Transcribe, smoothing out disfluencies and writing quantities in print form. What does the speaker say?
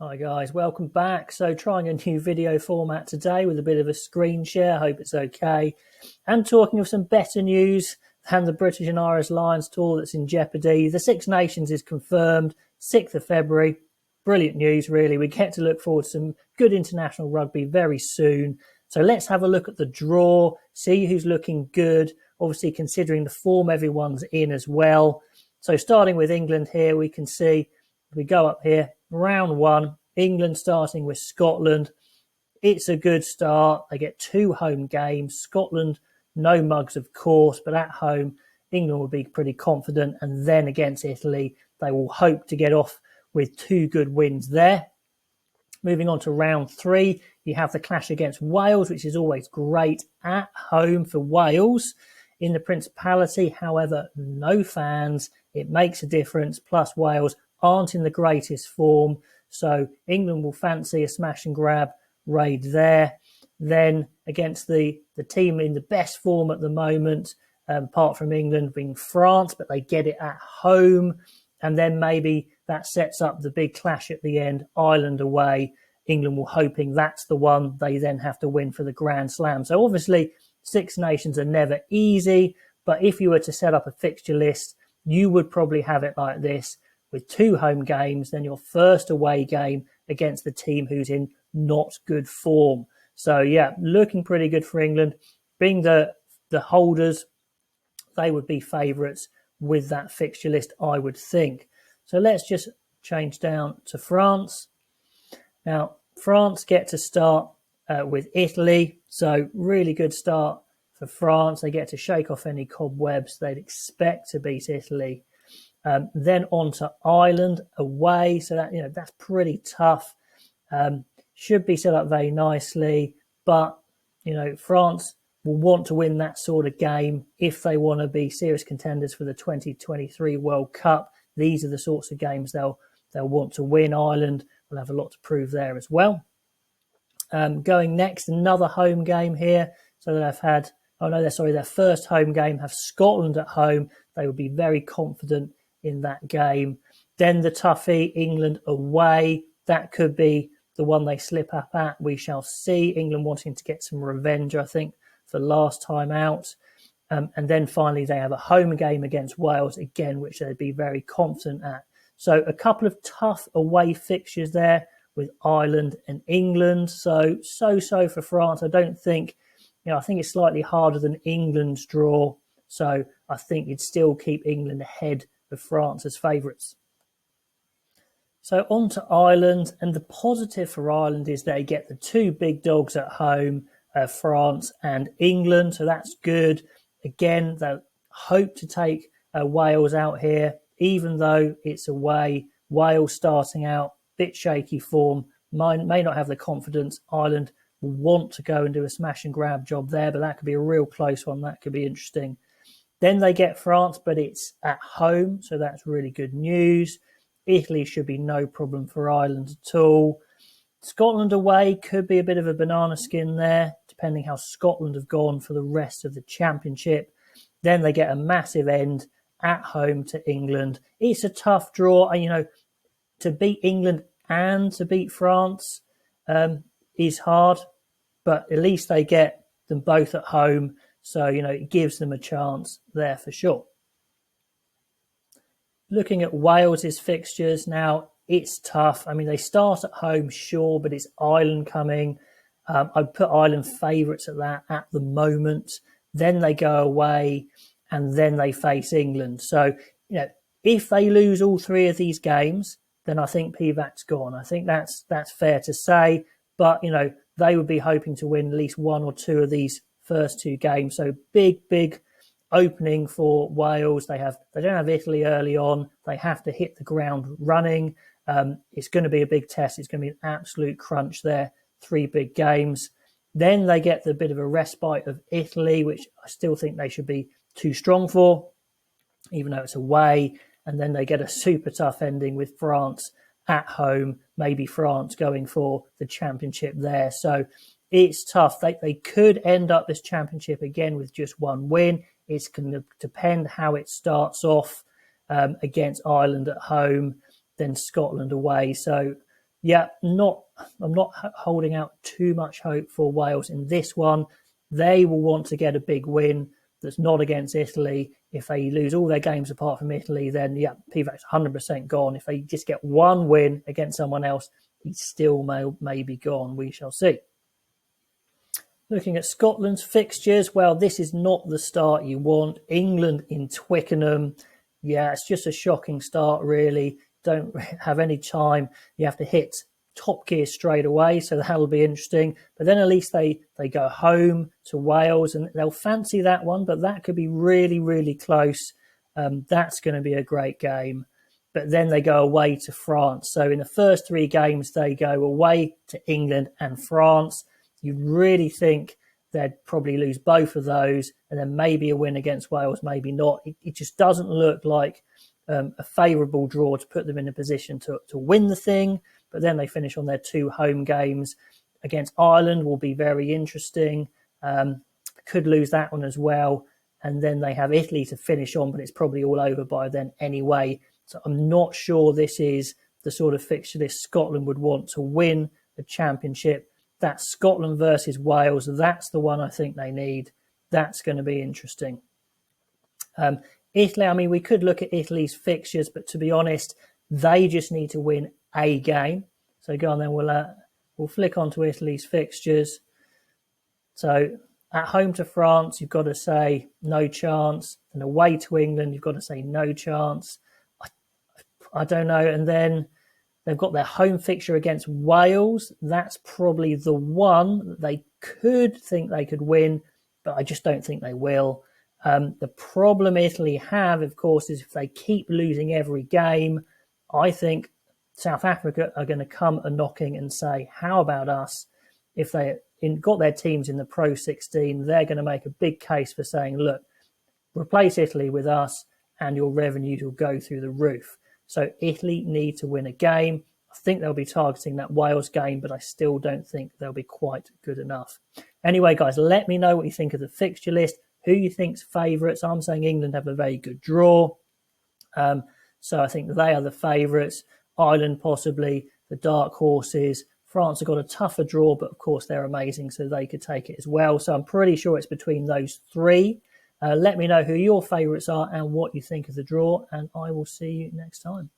Hi guys, welcome back. So trying a new video format today with a bit of a screen share, hope it's okay. And talking of some better news than the British and Irish Lions tour that's in jeopardy. The Six Nations is confirmed, 6th of February. Brilliant news really. We get to look forward to some good international rugby very soon. So let's have a look at the draw, see who's looking good, obviously considering the form everyone's in as well. So starting with England here, we can see, if we go up here, round one, England starting with Scotland. It's a good start. They get 2 home games. Scotland, no mugs, of course, but at home, England will be pretty confident. And then against Italy, they will hope to get off with 2 good wins there. Moving on to round 3, you have the clash against Wales, which is always great at home for Wales. In the Principality, however, no fans. It makes a difference. Plus, Wales aren't in the greatest form. So England will fancy a smash and grab raid there. Then against the team in the best form at the moment, apart from England, being France, but they get it at home. And then maybe that sets up the big clash at the end, Ireland away. England will hoping that's the one they then have to win for the Grand Slam. So obviously, Six Nations are never easy. But if you were to set up a fixture list, you would probably have it like this, with 2 home games, then your first away game against the team who's in not good form. So, yeah, looking pretty good for England. Being the holders, they would be favourites with that fixture list, I would think. So let's just change down to France. Now, France get to start with Italy. So really good start for France. They get to shake off any cobwebs. They'd expect to beat Italy. Then on to Ireland away. So that's pretty tough. Should be set up very nicely. But, France will want to win that sort of game if they want to be serious contenders for the 2023 World Cup. These are the sorts of games they'll want to win. Ireland will have a lot to prove there as well. Going next, another home game here. So they've had, their first home game, have Scotland at home. They will be very confident in that game. Then the toughie, England away. That could be the one they slip up at. We shall see. England wanting to get some revenge, I think, for last time out. And then finally, they have a home game against Wales again, which they'd be very confident at. So a couple of tough away fixtures there with Ireland and England. So for France. I don't think, I think it's slightly harder than England's draw. So I think you'd still keep England ahead of France as favourites. So on to Ireland, and the positive for Ireland is they get the 2 big dogs at home, France and England, so that's good. Again, they'll hope to take Wales out here, even though it's away. Wales starting out, bit shaky form, may not have the confidence. Ireland will want to go and do a smash and grab job there, but that could be a real close one. That could be interesting. Then they get France, but it's at home, so that's really good news. Italy should be no problem for Ireland at all. Scotland away could be a bit of a banana skin there, depending how Scotland have gone for the rest of the championship. Then they get a massive end at home to England. It's a tough draw. To beat England and to beat France is hard, but at least they get them both at home. So, it gives them a chance there for sure. Looking at Wales's fixtures now, it's tough. They start at home, sure, but it's Ireland coming. I'd put Ireland favourites at that at the moment. Then they go away and then they face England. So, if they lose all 3 of these games, then I think PVAC's gone. I think that's fair to say. But, they would be hoping to win at least 1 or 2 of these first 2 games. So big opening for Wales. They don't have Italy early on. They have to hit the ground running. It's going to be a big test. It's going to be an absolute crunch there. 3 big games. Then they get the bit of a respite of Italy, which I still think they should be too strong for, even though it's away. And then they get a super tough ending with France at home. Maybe France going for the championship there. So it's tough. They could end up this championship again with just 1 win. It's going to depend how it starts off against Ireland at home, then Scotland away. So Yeah, I'm not holding out too much hope for Wales in this one. They will want to get a big win that's not against Italy. If they lose all their games apart from Italy, then yeah, Pivac's 100% gone. If they just get one win against someone else, he still may be gone. We shall see. Looking at Scotland's fixtures, well, this is not the start you want. England in Twickenham. Yeah, it's just a shocking start, really. Don't have any time. You have to hit top gear straight away, so that'll be interesting. But then at least they go home to Wales, and they'll fancy that one, but that could be really, really close. That's going to be a great game. But then they go away to France. So in the first three games, they go away to England and France. You'd really think they'd probably lose both of those, and then maybe a win against Wales, maybe not. It just doesn't look like a favourable draw to put them in a position to win the thing. But then they finish on their two home games against Ireland, will be very interesting. Could lose that one as well. And then they have Italy to finish on, but it's probably all over by then anyway. So I'm not sure this is the sort of fixture this Scotland would want to win the championship. That's Scotland versus Wales. That's the one I think they need. That's going to be interesting. Italy, I mean, we could look at Italy's fixtures, but to be honest, they just need to win a game. So go on then, we'll flick onto Italy's fixtures. So at home to France, you've got to say no chance. And away to England, you've got to say no chance. I don't know. And then they've got their home fixture against Wales. That's probably the one that they could think they could win, but I just don't think they will. The problem Italy have, of course, is if they keep losing every game, I think South Africa are going to come a-knocking and say, how about us? If they got their teams in the Pro 16, they're going to make a big case for saying, look, replace Italy with us and your revenues will go through the roof. So Italy need to win a game. I think they'll be targeting that Wales game, but I still don't think they'll be quite good enough. Anyway, guys, let me know what you think of the fixture list, who you think's favourites. I'm saying England have a very good draw. So I think they are the favourites. Ireland possibly the dark horses. France have got a tougher draw, but of course they're amazing, so they could take it as well. So I'm pretty sure it's between those three. Let me know who your favourites are and what you think of the draw, and I will see you next time.